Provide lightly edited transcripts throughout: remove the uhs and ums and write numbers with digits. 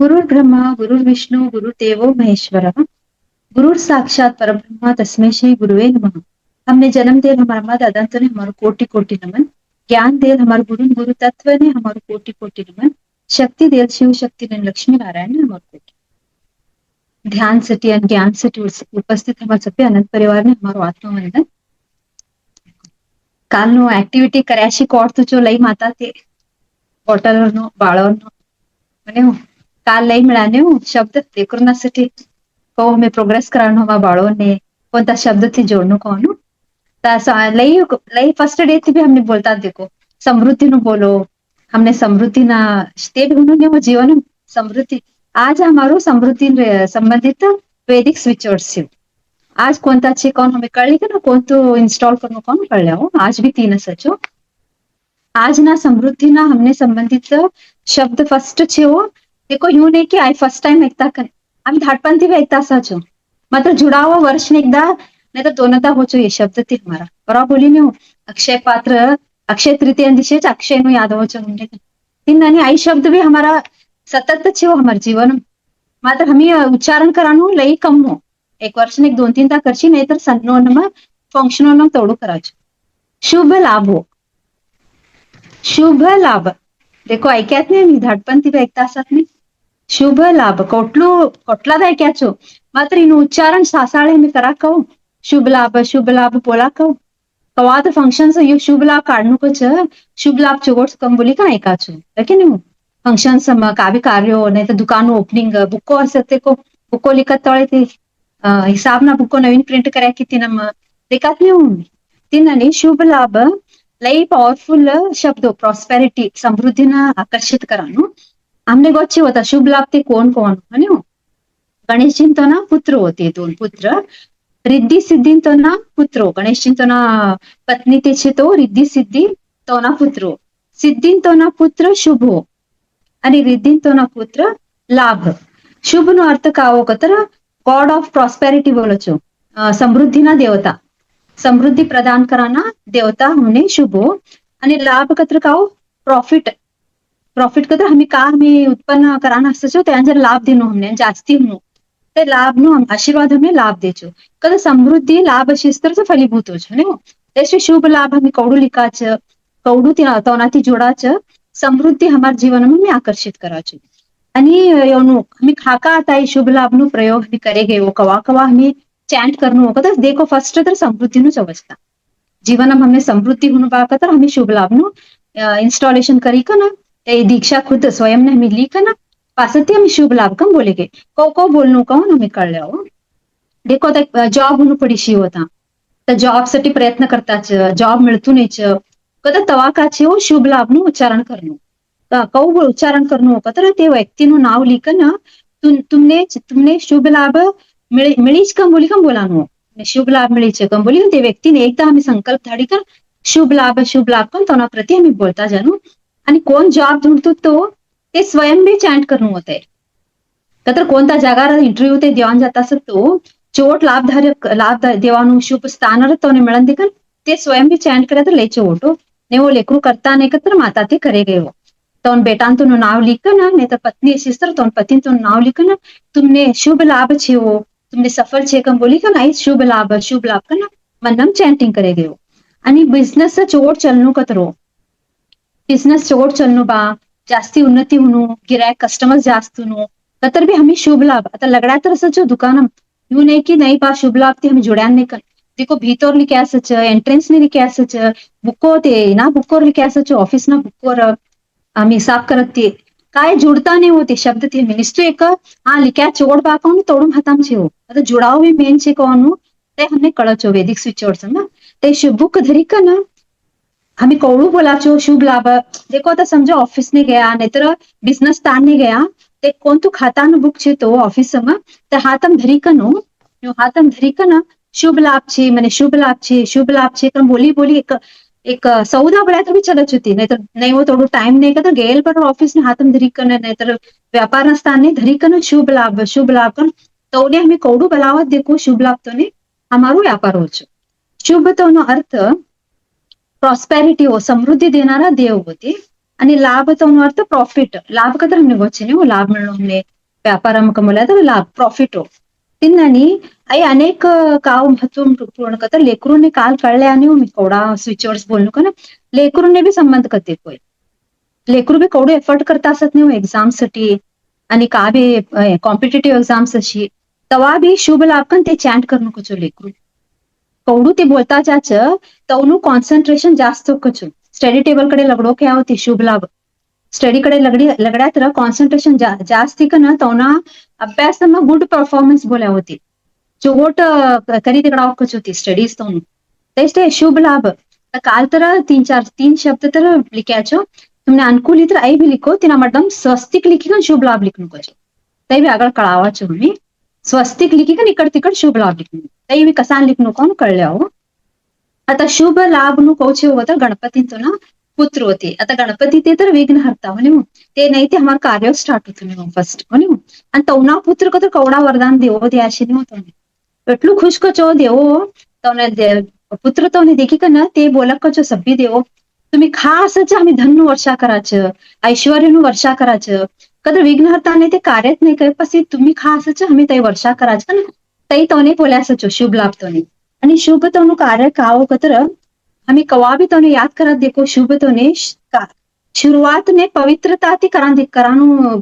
गुरुर् ब्रह्मा गुरुर्विष्णू गुरुदेवो महेश्वरः। गुरुर साक्षात परब्रह्मा तस्मै श्री गुरुवे नमः। हमने जन्म दे हमारा माँ दादा ने हमारो कोटि कोटि नमन। ज्ञान दे हमारे गुरु गुरु तत्व ने हमारो कोटि कोटि नमन। शक्ति दे शिव शक्ति ने लक्ष्मी नारायण ने हमारे कोटि ध्यान सटी और ज्ञान सटी उपस्थित हमारे सभी अनंत परिवार ने हमारो आत्मा वंदन। કાલનો એક્ટિવિટી કર્યાશી કોડ તો જો લઈ માતા તે બોટલનો બાળોનો મને હું કાલ લઈ મળાને હું શબ્દ દેકુરના સટી કહો મેં પ્રોગ્રેસ કરવાનો માં બાળોને કોणता शब्द થી જોડનું કહું લઈ લઈ ફર્સ્ટ ડે થી भी हमने बोलता देखो समृद्धि नु बोलो हमने समृद्धि ना ते भी उन्होंने वो जीवन समृद्धि आज हमारो समृद्धि संबंधित वैदिक स्विचवर्ड्स છે आज कोणता છે कौन हमें कर ली ना कौन तो इंस्टॉल करनो कौन कर लिया आज भी तीन सचो आज ना समृद्धि ना हमने संबंधित शब्द फर्स्ट છે वो देखो यूं नहीं कि आई फर्स्ट टाइम ऐकता कर आम्ही धाटपण थी ऐकता सचो मात्र जुड़ावा वर्ष में एकदा नहीं तो दोनदा हो ये शब्द थी हमारा बराबर बोली नहीं हूँ अक्षय पात्र अक्षय तृतीय दिशे अक्षय नु याद हो तीन आई शब्द भी हमारा सतत છે वो हमारे जीवन मात्र हमें उच्चारण करानो लई कम हो एक वर्ष ने एक 2-3 ता करशी नहीं तर सन्नोनमा फंक्शनोनं तोडू करायचं शुभ लाभ हो शुभ लाभ देखो ऐक्यात नाही मी धाडपण ती ऐकता असत नाही शुभ लाभ कोटलाद ऐक्याचो मात्र इन उच्चारण सासाळे मी करा कहू शुभ लाभ बोला कहू कवाद फंक्शन यू शुभ लाभ काढणू कच शुभ लाभ चोगोट कंबोली का ऐकाचो लेकिन नहीं फंक्शन सम कावी कार्यो नहीं तो दुकान ओपनिंग बुको असते को बुको लिखत तळे ते हिसाब ना बुको नवीन प्रिंट करा किती नम देखात नहीं हूं तीन शुभ लाभ लई पॉवरफुल शब्द प्रॉस्पेरिटी समृद्धि ना आकर्षित करानो हमने गोच्चे होता शुभ लाभ ते कोण कोण म्हणे गणेश तो ना पुत्र होते 2 पुत्र रिद्धी सिद्धी तो ना पुत्र गणेश तो ना पत्नी ते तो रिद्धी सिद्धी तो ना पुत्र सिद्धी तो ना पुत्र शुभ हो आणि रिद्धी तो ना पुत्र लाभ शुभ नो अर्थ कावो कतर गॉड ऑफ प्रॉस्पेरिटी बोलो छो समृद्धि ना देवता समृद्धि प्रदान कराना देवता होणे शुभ हो आणि लाभ कत्र काव प्रॉफिट प्रॉफिट कतर हमें उत्पन्न कराना असतो त्यांजर लाभ देनो हमने जास्ती होनो ते लाभ नो आशीर्वाद हमें लाभ देचो कदा समृद्धि लाभ शिस्तर से फलीभूत हो छो ने जैसे शुभ लाभ हमें कौडू लिकाच कौडू तोनाती जोडाच समृद्धि हमार जीवन में आकर्षित कराचो आणि योनो हमें खाका आता है शुभ लाभ नु प्रयोग हमें करेगे वो कवा कवा हमें चैंट करनो होगा तो देखो फर्स्ट तर समृद्धि नु समझता जीवन में हमें समृद्धि होनो बाका तर हमें शुभ लाभ नु इंस्टॉलेशन करी का ना दीक्षा खुद स्वयं ने हमें ली का ना पासती हमें शुभ लाभ कम बोलेगे को बोलनो कौन हमें कर लिया देखो आता जॉब होनो पडीशी होता तर जॉब साठी प्रयत्न करताच जॉब मिळतू नहीच कदा तवा का છે शुभ लाभ नु उच्चारण करनो कौ उच्चारण करनो तर ते व्यक्ति नु नाव लिखन तुमने शुभ लाभ मिळीच कम बोली कम बोलानो शुभ लाभ मिळीच कम बोली ते व्यक्तीने एकदा आम्ही संकल्प धाडी कर शुभ लाभ कम तोना प्रति आम्ही बोलता जाणू आणि कोण जॉब ढूंढतो तो ते स्वयं भी चॅन्ट करनो होते तर कोणता जागार इंटरव्यू ते देवान जाता असतो चोट लाभ देवानु शुभ स्थान तो मिळन देखन ते स्वयं भी चॅन्ट करे तर लेचे ओटो ने वो लेकरू करता नहीं कतर माता ते करे गए वो तो बेटान तो नाव लिखन नहीं तो पत्नी सिस्टर तो पति तो नाव लिखन तुमने शुभ लाभ छे वो तुमने सफल छे कम बोली का नहीं शुभ लाभ का ना मनम चैंटिंग करे गयो आणि बिझनेस चोट चलनो कतरो बिझनेस चोट चलनो बा जास्ती उन्नति होनो गिरायक कस्टमर जास्त होनो कतर भी हमें शुभ लाभ आता लगड़ा तर सचो दुकानम यूं नहीं कि नहीं बा शुभ लाभ ते हमें जुड़ान नहीं कर देखो भीतर लिखे असच एंट्रेंस ने लिखे असच बुको ते ना बुकोर लिखे असच ऑफिस ना बुकोर आम्ही हिसाब करत ते काय जुड़ता नहीं होते शब्द ते मिनिस्ट्री एक हाँ लिख्या चोड़ बाका तोड़ून हाताम छे हो आता जुड़ाव भी मेन छे कोनु ते हमने कळचो वैदिक स्विचवर्ड्स ना ते शुभ बुक धरी का ना हमें कौड़ू बोला छो शुभ लाभ देखो आता समझो ऑफिस ने गया नहीं तर बिजनेस तान ने गया ते कोण तू खाता न बुक छे तो ऑफिस में ते हाथम धरी कनो हाथम धरी कना शुभ लाभ छे मैंने शुभ लाभ छे कम बोली बोली एक सौदा बोला तो भी चलत होती नहीं वो थोड़ो टाइम नहीं का गेल पर ऑफिस ने हाथम धरी कन नहीं तर व्यापार स्थान ने धरी कन शुभ लाभ कन तो हमें कौड़ू बलावत देखो शुभ लाभ तो ने हमारो व्यापार हो शुभ तो नो अर्थ प्रॉस्पेरिटी हो समृद्धि देनारा देव होते आणि लाभ तो अर्थ प्रॉफिट लाभ कदर हमने गोचे नहीं लाभ मिलनो हमने व्यापार कमवला तर लाभ प्रॉफिट हो तिन्नानी आई अनेक काव महत्वपूर्ण कतर लेकरूने काल कळले आणि मी कोडा स्विचवर्स बोलणं का ना लेकरूने बी संबंध करते कोय लेकरू बी कवडे एफर्ट करता असत नाही एक्झाम साठी आणि का बी कॉम्पिटेटिव्ह एक्झाम्स अशी तवा बी शुभ लाभ पण ते चॅन्ट करणं कचो लेकरू कवडू ते बोलता जाच तवनु कॉन्सन्ट्रेशन जास्त कचो स्टडी टेबल कडे लगडो क्या होती शुभ लाभ स्टडी कडे लगड्या तर कॉन्सन्ट्रेशन जास्ती का ना तवना अभ्यास गुड परफॉर्मन्स बोल्या होती चोट करी तिकडा कच होती स्टडीज तवनु तेस्टे शुभ लाभ काल तर तीन शब्द तर लिख्याचो तुमने अनुकूल इतर आई भी लिखो तिना मडम स्वस्तिक लिखी शुभ लाभ लिखणं कचो तई भी आगळ कळावाचो मी स्वस्तिक लिखी का इकड तिकड शुभ लाभ लिखणं तई भी कसा लिखणं कोण कळल्या हो आता शुभ लाभ नु कौचे हो तर गणपतींचं ना पुत्र होते आता गणपती ते तर विघ्न हरता हो ते नाही ते हमार कार्य स्टार्ट होतो मग फर्स्ट हो आणि तवना पुत्र को तर कवडा वरदान देवो द्याशी नव्हतं એટલું ખુશ કચો દેવો તમને પુત્ર તમને देखी का ना ते बोलक कचो सब्बी देवो तुम्ही खास आम्ही धन्य वर्षा करायचं ऐश्वर्यनु वर्षा करायचं कदर विघ्नहर्ता नाही ते कार्यच नाही काय पसी तुम्ही खास आम्ही ते वर्षा करायचं ना तई तोने बोल्यासचो शुभ लाभ तोने आणि शुभ तोनु कार्य काव कतर आम्ही कवा भी तोने याद करत देखो शुभ तोने शुरुआत ने पवित्रता ती करानु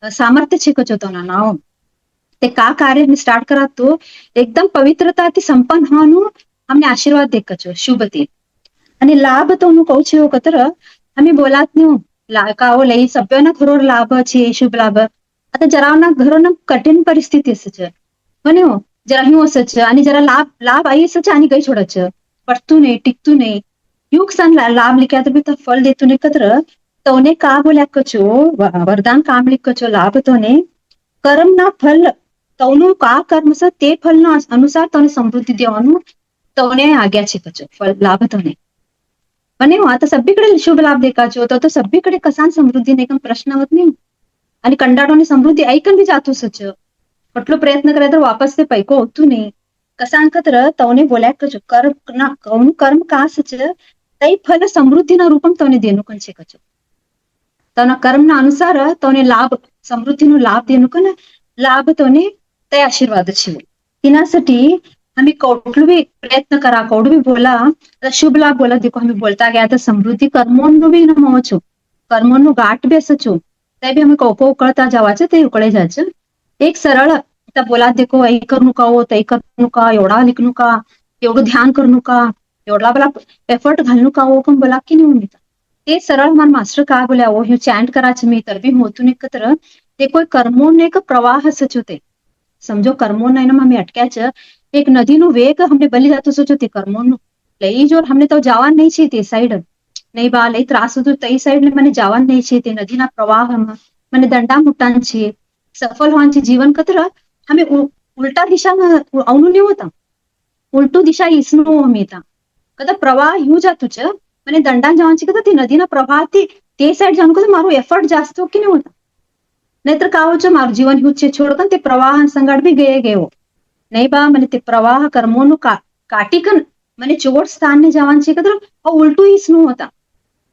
सामर्थ्य छिकचो तो ना नाव ते का कार्य मी स्टार्ट करत तो एकदम पवित्रता ती संपन्न होવાનું અમને આશીર્વાદ દેખજો શુભતી અને લાભ તો હું કહું છું કતર અમે બોલાત નું કાઓ લઈ સભ્યોના ખરો લાભ છે શુભ લાભ आता जरावना घरोना कठीण परिस्थिती असच म्हणे हो जरा हिंव असच आणि जरा लाभ आई असच आणि काही छोडच पटतू नाही टिकतू नाही युग सन लाभ लिख्या तर भी फल देतू नाही कतर तोने का बोल्या कचो वरदान काम लिखचो लाभ तोने कर्म ना फल तवनु का कर्म स ते फल ना अनुसार तोने समृद्धी देवानु तोने आज्ञा છે कचो फल लाभ तोने म्हणे आता सगळीकडे शुभ लाभ देखाचो तो सगळीकडे कसा समृद्धी नाही प्रश्न होत नाही आणि कंडाडोने समृद्धी ऐकन बी जातो सच कटलो प्रयत्न कराय तर वापस ते पैको होतू नाही कसा अंकतर तवने बोल्या कचो कर्म ना कौन कर्म का सच तई फल समृद्धी ना रूपम तवने देनु कंचे कचो तवना कर्म ना अनुसार तवने लाभ समृद्धी नु लाभ देनु कन लाभ तवने ते आशीर्वाद છે तिनासाठी आम्ही कौटलू भी प्रयत्न करा कौडू भी बोला शुभ लाभ बोला देखो हमें बोलता गया तर समृद्धी कर्मोनु भी न छो कर्मोनु गाठ बी असचो ते भी हमें कोको उकळता जावाचं ते उकळे जायचं एक सरळ आता बोला देखो ऐ करू का हो तै करू का एवढा लिखणू का एवढं ध्यान करू का एवढा बला एफर्ट घालणू का हो पण बोला की नाही मी ते सरळ हमार मास्टर का बोल्या हो हे चॅन्ट करायचं मी तर भी होतून एकत्र ते कोई कर्मोन एक प्रवाह सच होते समझो कर्मोन नाही ना मम्मी अटक्याचं एक नदी नु वेग हमने बली जातो सोचो ते कर्मोन लई जोर हमने तो जावान नहीं छे ते साइड नहीं बा लई त्रास होतो तई साइड ने મને जावान नहीं छे ते नदीना प्रवाहમાં મને दंडा मुटान छे सफल होवांचे जीवन कतर हमें उलटा दिशाમાં આવનું नहीं होता उलटू दिशा इसनो हमेता कदा प्रवाह यू जातो छ મને दंडा जवांची कदा ती नदीना प्रवाह ते साइड जाणं कदा मारो एफर्ट जास्त हो की नहीं होता नाहीतर का हो छ मारो जीवन हुचे छोडकन ते प्रवाह संगड भी गए नहीं बा मैंने ते प्रवाह कर्मोनु काटिकन मैंने चोट स्थान ने जावान छे कदर उल्टू इसनु होता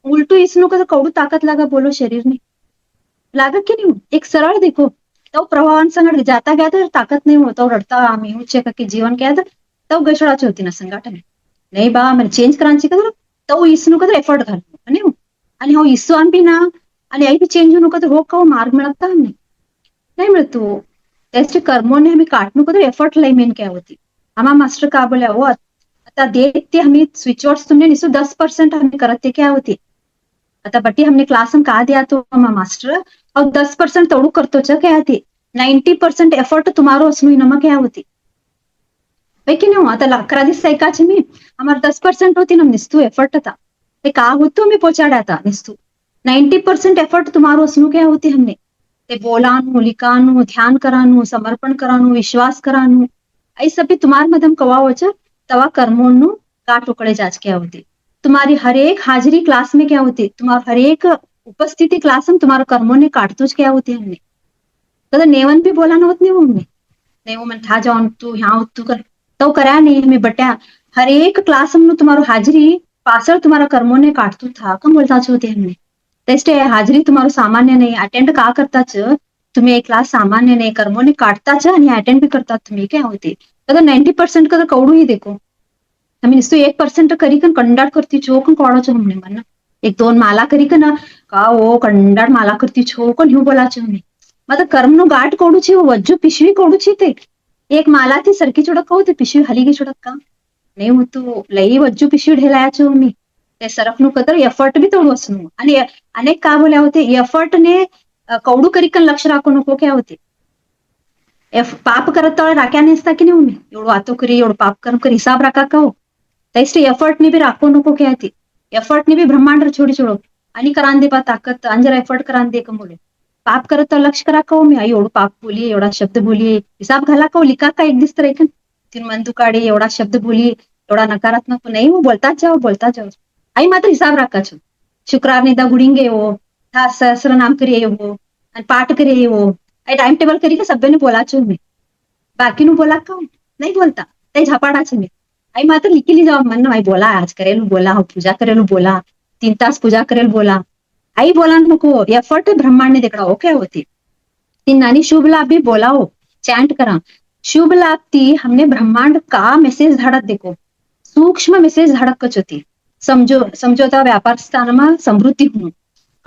उल्टू इसनु कदर कौडू ताकत लागा बोलो शरीर ने लागा की नहीं एक सरळ देखो तो प्रवाहान संगड जाता गया तर ताकत नहीं होता रडता आम्ही उच्चे का की जीवन क्या तर तो गशळाची होती ना संगाट नहीं बा मैंने चेंज करांची कदर तो इसनु कदर एफर्ट घाल आणि आणि हो इसु आम भी ना आणि आई भी चेंज होणं कदर हो का मार्ग मिळता नहीं मिळतो त्याचे कर्मोने हमें काटणं कदर एफर्ट लई मेन क्या होती आमा मास्टर का बोल्या हो आता देखते हमें स्विचवर्ड्स तुमने निसो 10% हमें करते क्या होती आता बटी हमने क्लास में का दिया तो आमा मास्टर और 10% तोड़ू करतो छ क्या थी 90% एफर्ट तुम्हारो असनु नमा क्या होती भाई की नहीं आता 11 दिवस ऐका छे मी हमार 10% होती नम निस्तू एफर्ट था ते का होतो मी पोचाड्या था निस्तू 90% एफर्ट तुम्हारो असनु क्या होती हमने ते बोलानु लिखानु ध्यान करानु समर्पण करानु विश्वास करानु आई सब भी तुम्हार मदम कवा हो छ तवा कर्मोनु काट उकड़े जाच क्या होती तुम्हारी हर एक हाजिरी क्लास में क्या होती तुम्हारा हर एक उपस्थिति क्लास में तुम्हारा कर्मों ने काटतोच क्या होती हमने कदा नेवन भी बोला होत नहीं हमने नहीं वो मन था जाऊन तू यहाँ तू कर तो करा नहीं हमें बट्या हर एक क्लास में तुम्हारो हाजिरी पासर तुम्हारा कर्मों ने काटतू था कम बोलता होते हमने ટેસ્ટ હાજરી તમારું સામાન્ય નહીં अटेंड का करता छ तुम्ही एक क्लास सामान्य नहीं कर्मोने काटता छ आणि अटेंड भी करता तुम्ही काय होते तर 90% का कवडू ही देखो आम्ही नुसतं 1% करी कन कंडाट करती छो कन कोणाचं हमने मन एक दोन माला करी कन का ओ कंडाट माला करती छो कन हिव बोलाचं हमने मग कर्म नो गाठ कोडू छी वज्जू पिशवी कोडू छी ते एक माला ती सरकी छोडक कहू ते पिशवी हली गे छोडक का नाही होतो लई वज्जू पिशवी ढेलायाचं मी ते सरफनु कतर एफर्ट बी तोडू असणं आणि अनेक का बोल्या होते एफर्टने कवडू करी कन लक्ष राखू नको काय होते पाप करत तळ राख्या नेसता की नाही मी एवढं वातो करी एवढं पाप कर्म कर हिसाब राखा का हो तैसे एफर्ट ने भी राखो नको क्या थी एफर्ट ने भी ब्रह्मांड छोड़ी छोड़ो आणि करान दे पा ताकत अंजर एफर्ट करान दे कमोले पाप करत तर लक्ष करा का मी आई एवढं पाप बोलिये एवढा शब्द बोलिये हिसाब घाला का लिखा का एक दिस तर ऐकन तीन मन दुकाडे एवढा शब्द बोलिये एवढा नकारात्मक नाही वो बोलता जाओ आई मात्र हिसाब राखा छो शुक्रार ने दा गुडिंगे हो था सहस्र नाम करिए हो आणि पाठ करिए हो आई टाइम टेबल करी का सभ्य ने बोला छो मी बाकी नु बोला का नहीं बोलता ते झापाडा छे मी आई मात्र लिखी जाओ मन आई बोला आज करेलू बोला हो पूजा करेलू बोला 3 तास पूजा करेल बोला आई बोला नको एफर्ट ब्रह्मांड ने देखा ओके होती तीन नानी शुभ लाभ भी बोला हो चैंट करा शुभ लाभ ती हमने ब्रह्मांड का मेसेज धाडत देखो सूक्ष्म मेसेज धाडत कच होती समझोता व्यापार स्थानमा समृद्धी म्हणून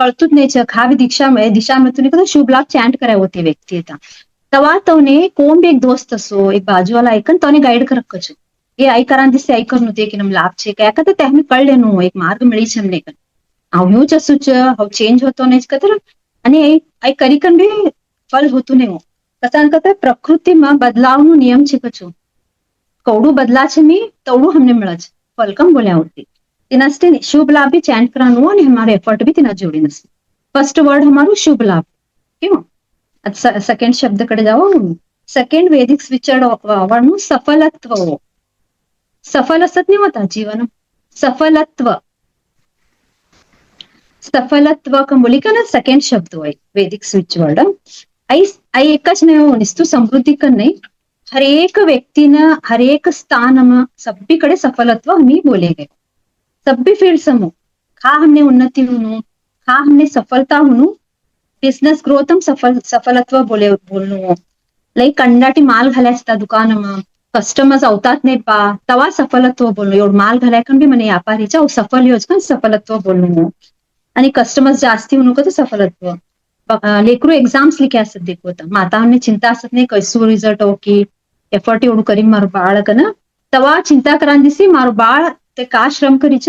कळतूच नाही खावी दिशा में शुभ लाभ चैंट कराय होते व्यक्ती येता तवा तवने कोण भी एक दोस्त असो एक बाजूवाला ऐकन तवने गाईड करत कचो એ આઈ કરાન દિસે આઈ કરનું તે કે નમ લાભ છે કે કતે તે હમે કળ લેનું એક માર્ગ મળી છે મને કન આવ્યું જ સુચ હવ ચેન્જ હોતો ને કતર અને આઈ કરી કન બી ફલ હોતું ને કસાન કતે પ્રકૃતિમાં બદલાવનું નિયમ છે કચો કવડું બદલા છે મી તવડું હમને મળે છે ફલ કમ બોલ્યા હોતી તેનાસ્તે શુભ લાભ भी चैंट कराનું અને हमारे एफर्ट भी તેના જોડી નસ ફર્સ્ટ વર્ડ हमाરું शुभ लाभ क्यों सेकंड शब्द कडे जाओ सेकंड वैदिक स्विचड वाळનું સફલત્વ सफल असत नाही होता जीवन सफलत्व बोली का ना सेकंड शब्द હોય वैदिक स्विच वर्ड आई एक જ નહીં નિસ્તુ સમૃદ્ધિ કન નહીં हरेक व्यक्तीनं हरेक स्थानमा सब्बीकडे सफलत्व हमी बोले गए सब्बी फील्ड समो खा हमने उन्नति हुनु खा हमने सफलता हुनु बिझनेस ग्रोथ सफलत्व बोलणं लई कंडाटी माल घालायचा दुकानमा कस्टमर्स अवतात नाही पा तवा सफलत्व बोलणं एवढं माल घालायकन बी म्हणे व्यापारीच्या सफल योजना सफलत्व बोलणं आणि कस्टमर्स जास्ती होणं का सफलत्व लेकरू एक्झाम्स लिखे असत देखो माताने चिंता असत नाही कैसू रिझल्ट हो की एफर्ट एवढं करी मारू बाळ का ना तवा चिंता करान दिसी मारू बाळ ते का श्रम करीच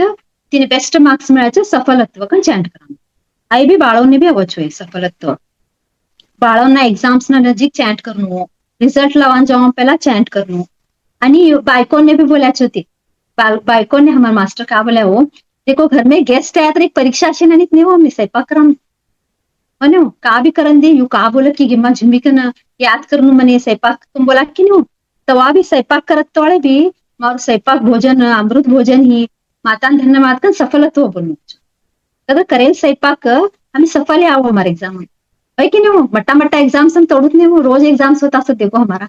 तिने बेस्ट मार्क्स मिळायचे सफलत्व का चॅन्ट करा आई बी बाळोने बी अवच होय सफलत्व बाळोना एक्झाम्स ना नजीक चॅन्ट करणं रिझल्ट लावान जेव्हा पहिला चॅन्ट करणं आणि बायकोने भी बोलायचे होते बायकोने हमारे मास्टर का बोला हो देखो घर में गेस्ट आया तो एक परीक्षा अशी नहीं हो मी स्वयंपाक करा मने का भी करन दे यू का बोला की गिम्मा झुम्बी कन याद करनू मने स्वयंपाक तुम बोला की नहीं तवा भी स्वयंपाक करत तोळे भी मार स्वयंपाक भोजन अमृत भोजन ही मातान धन्यवाद कन सफलत्व बोलू अगर करेल स्वयंपाक आम्ही सफल आओ हमारे एग्जाम में है कि नहीं मट्टा मट्टा एग्जाम्स हम तोड़त नहीं हो रोज एग्जाम्स होता सब देखो हमारा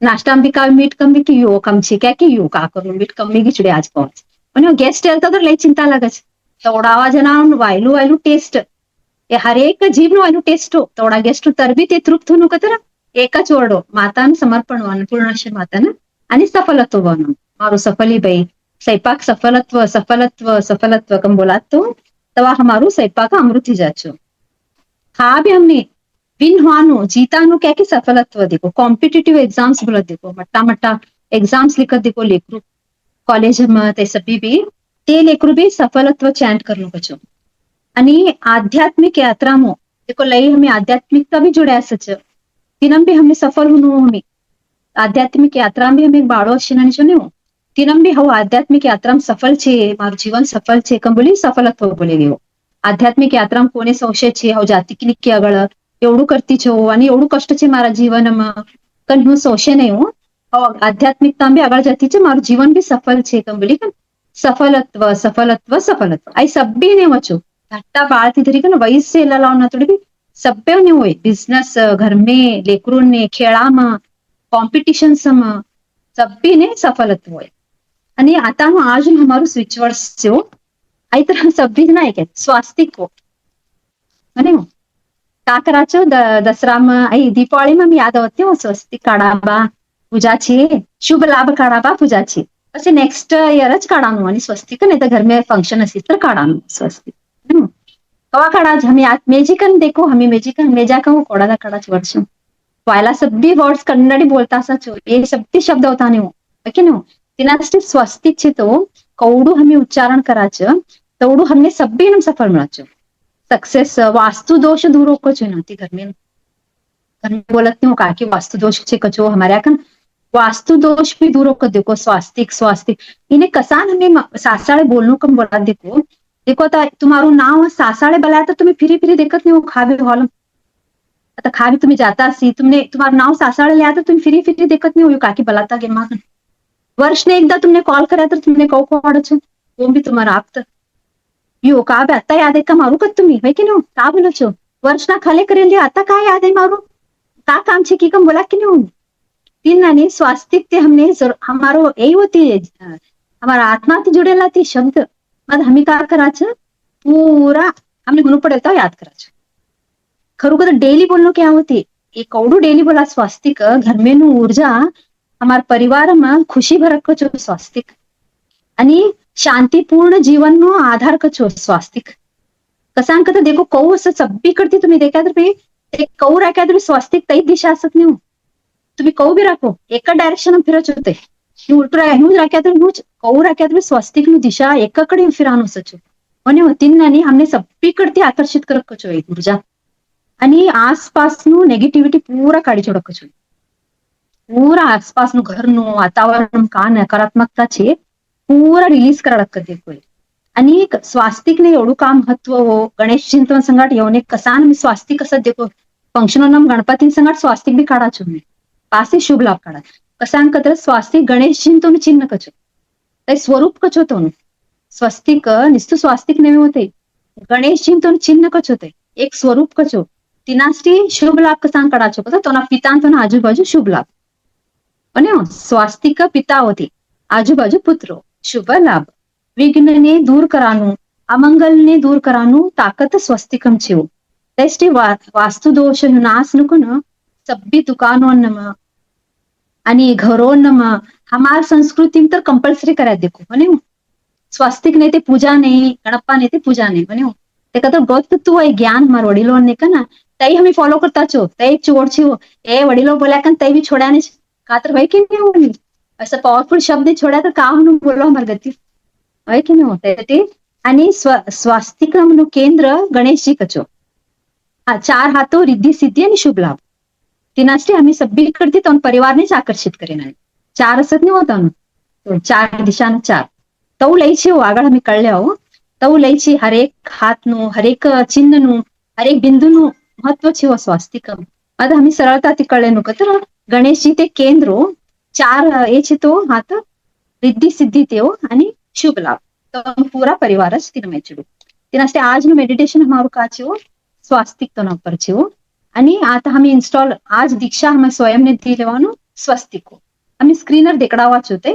नाश्ता भी का मीठ कम भी की यो कम छे क्या की यो का करू मीठ कमी खिचडी आज पहुंच पण गेस्ट येता तर लई चिंता लागच तोडावा जना वायलू टेस्ट એ હરેક જીવનું એનું ટેસ્ટ તોડા ગેસ્ટ તરબી તે તૃપ્ત હોનું કતરા એક જ વર્ડો માતાનું સમર્પણ અન્નપૂર્ણાશય માતાને અને સફલત્વ વનું મારું સફલી ભાઈ स्वयंपाक सफलत्व कम बोलात तो तवा हमारू स्वयंपाक अमृत ही जाचो हा भी हमने विन हुआनो जीतानो क्या कि सफलत्व देखो कॉम्पिटिटिव एग्जाम्स बोलत देखो मट्टा एग्जाम्स लिखत देखो लेकरू कॉलेज में ते सभी भी ते लेकरू भी सफलत्व चैंट करनो कचो आणि आध्यात्मिक यात्रामो देखो लई हमें आध्यात्मिकता भी जुड़े सच तिनम भी हमें सफल हुनु हमें आध्यात्मिक यात्रा भी हमें बाड़ो शिनानी जो नहीं तिनम भी हो आध्यात्मिक यात्रा सफल छे मारू जीवन सफल छे कम बोली सफलत्व बोले गयो आध्यात्मिक यात्रा कोने संशय छे हो जाती की निक्की આગળ एवढું करती छो आणि एवढું कष्ट छे मारा जीवनमा कन હું संशय नहीं हो आध्यात्मिकता भी આગળ जाती छे मारू जीवन भी सफल छे कम बोली सफलत्व आई सब भी नहीं वचो घट्टा बाळती तरी का वयस्से लावना थोडी सभ्य ने होय बिझनेस घर में लेकरू ने खेळा में कॉम्पिटिशन में सभी ने सफलत्व होय आणि आता आज हमारू स्विच वर्ड्स जो आई तरह सभी ना है स्वास्तिक हो म्हणे का करायचं दसराમાં દિવાળીમાં યાદ આવતી હો સ્વસ્તિક કાઢાબા પૂજાછી શુભ લાભ કાઢાબા પૂજાછી પછી નેક્સ્ટ યર જ કાઢવાનું અને સ્વસ્તિક ને તો ઘર में फंक्शन હશે તો કાઢવાનું સ્વસ્તિક કવા કાઢા હમે મેजिकन देखो हमें मेजिकन मेजा कहूँ कोड़ा काढ़ा वर्ष वायला सभी वर्ड्स कन्नड़ी बोलता सा ये सभी शब्द होता नहीं हो कि नहीं तिनास्टी स्वस्तिक છે તો કૌડું हमें उच्चारण करायचं तेवढं हमने सभी नम सफल मिळायचं सक्सेस वास्तु दोष दूर होको छे ना घर में बोलत नहीं हो का कि वास्तु दोष छे कचो हमारे यहाँ वास्तु दोष भी दूर होकर देखो स्वास्तिक स्वास्तिक इन्हें कसान हमें सासाड़े बोलनो कम बोला देखो देखो आता तुम्हारू नाव सासाड़े बोला तो तुम्हें फिरी फिरी देखत नहीं हो खावे हॉल आता खावी तुम्ही जाता सी तुमने तुम्हारू नाव सासाड़े लिया तो तुम फिरी फिरी देखत नहीं हो काकी बलाता गे मां वर्ष ने एकदा तुमने कॉल करा तर तुमने कौ कोड छो वो भी तुम्हारा आप यो का बे आता याद आहे का मारू का तुम्ही है की नो का बोलो छो वर्ष ना खाले करेल आता का याद है मारू का काम छे की कम बोला कि नहीं तीन नानी स्वास्तिक ते हमने हमारो यही होती है हमारा आत्मा ते जुड़ेला ती शब्द मग हमी का करायचं पूरा हमने म्हणू पडेल याद करायचं खरू का डेली बोलनो क्या होती एक कौड़ू डेली बोला स्वास्तिक घर में नु ऊर्जा हमारे परिवार में खुशी भरक छो स्वास्तिक आणि शांतिपूर्ण जीवन नो आधार कछो स्वास्तिक कसान का देखो कौ असं सब्बी करती तुम्ही देखा तर एक कौ राख्या तुम्ही स्वास्तिक तई दिशा असत नाही तुम्ही कौ बी राखो एका डायरेक्शन फिरच होते उलटू राख्या तर कौ राख्या तुम्ही स्वास्तिक नु दिशा एकाकडे फिरानो सचो અને तीन हमने सब्बी करती आकर्षित करक कछो एक ऊर्जा आणि आसपास नु नेगेटिविटी पूरा काढी छोडक कछो पूरा आसपास नु घर नु वातावरण का नकारात्मकता छे पूरा रिलीज करा देखो आणि स्वास्तिक ने एवढं काम महत्व हो गणेश चिंतन संघाट येऊन कसान मी स्वास्तिक असं देखो फंक्शन नम गणपती संघाट स्वास्तिक भी काढा छो मी पासे शुभ लाभ काढा कसान कतर स्वास्तिक गणेश चिंतन चिन्ह कचो ते स्वरूप कचो तो स्वस्तिक निस्तु स्वास्तिक नहीं होते गणेश चिंतन चिन्ह कचो ते एक स्वरूप कचो तिनास्टी शुभ लाभ कसान काढा छो तो ना पिता तो ना आजूबाजू शुभ लाभ અને સ્વાસ્તિક પિતા હોતી આજુબાજુ પુત્રો શુભ લાભ વિઘ્નને દૂર કરવાનું અમંગલને દૂર કરવાનું તાકત સ્વસ્તિકમ છે તેસ્ટી વાસ્તુ દોષ નાશ नको न सब्बी दुकानों आणि घरों हमार संस्कृती तर कंपल्सरी करायला देखो म्हणे स्वास्तिक नाही ते पूजा नाही गणप्पा नाही ते पूजा नाही म्हणे ते का तर गोत तू आहे ज्ञान मार वडीलो ने का ना तई हमें फॉलो करता छो तई चोड़ छी ए वडीलो बोल्या का तई भी छोड्या नहीं खातर है कि नहीं होनी असं पॉवरफुल शब्द छोड्या तर का म्हणून बोललो हमार गती है कि नहीं होते ते आणि स्वास्तिक म्हणून केंद्र गणेशजी कचो हा 4 हाथों रिद्धि सिद्धि आणि शुभ लाभ तिनास्टी आम्ही सब्बी करते तो परिवार ने आकर्षित करेन 4 असत नहीं होता तो 4 दिशा 4 तऊ लई छी हो આગળ हमें कळले हो तऊ लई छी हरेक हाथ नु हरेक चिन्ह नु हरेक बिंदु नु महत्व छी हो स्वास्तिक अद हमें सरळता ती कळले नको तर गणेश जी ते केंद्र 4 એ છે તો હાથ रिद्धि सिद्धि તેઓ અને શુભ લાભ તો પૂરા પરિવાર જ तिन में चुडू तिनास्टे आज नु मेडिटेशन हमारो का छे स्वास्तिक तो पर छे आणि आता हमें इंस्टॉल आज दीक्षा हमें स्वयं ने दी लेवानो स्वस्तिक हमें स्क्रीनर देकडावा छे ते